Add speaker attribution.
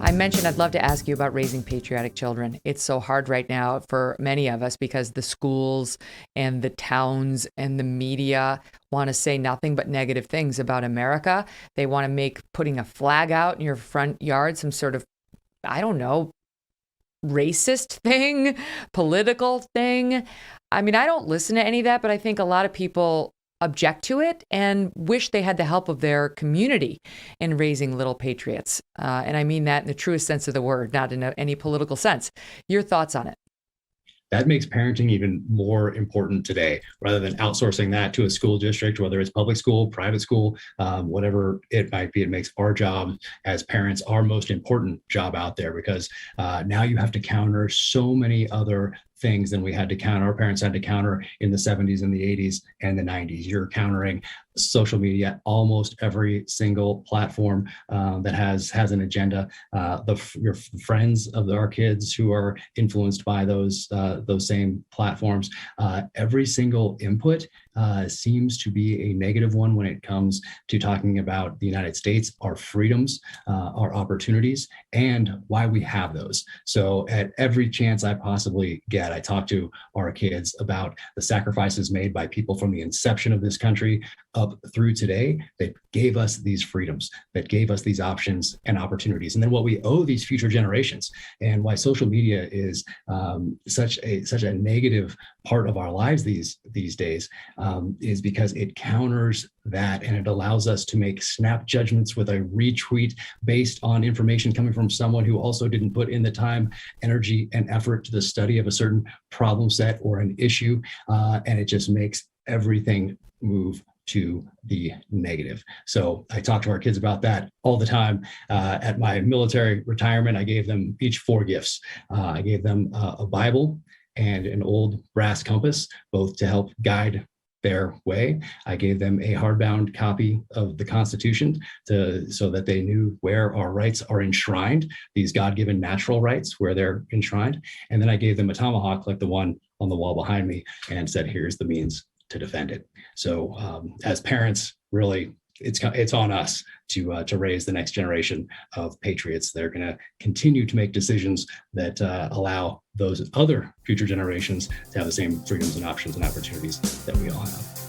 Speaker 1: I mentioned I'd love to ask you about raising patriotic children. It's so hard right now for many of us because the schools and the towns and the media want to say nothing but negative things about America. They want to make putting a flag out in your front yard some sort of, I don't know, racist thing, political thing. I mean, I don't listen to any of that, but I think a lot of people object to it and wish they had the help of their community in raising little patriots. And I mean that in the truest sense of the word, not in any political sense. Your thoughts on it?
Speaker 2: That makes parenting even more important today, rather than outsourcing that to a school district, whether it's public school, private school, whatever it might be. It makes our job as parents our most important job out there, because now you have to counter so many other things than we had to counter. Our parents had to counter in the 70s and the 80s and the 90s. You're countering social media, almost every single platform that has an agenda. Your friends of our kids who are influenced by those same platforms, every single input seems to be a negative one when it comes to talking about the United States, our freedoms, our opportunities, and why we have those. So at every chance I possibly get, I talk to our kids about the sacrifices made by people from the inception of this country up through today that gave us these freedoms, that gave us these options and opportunities, and then what we owe these future generations, and why social media is such a negative part of our lives these days, is because it counters that, and it allows us to make snap judgments with a retweet based on information coming from someone who also didn't put in the time, energy, and effort to the study of a certain problem set or an issue, and it just makes everything move to the negative. So I talk to our kids about that all the time. At my military retirement, I gave them each 4 gifts. I gave them a Bible and an old brass compass, both to help guide their way. I gave them a hardbound copy of the Constitution so that they knew where our rights are enshrined, these God-given natural rights, where they're enshrined. And then I gave them a tomahawk like the one on the wall behind me and said, here's the means to defend it. So as parents, really, it's on us to raise the next generation of patriots. They're going to continue to make decisions that allow those other future generations to have the same freedoms and options and opportunities that we all have.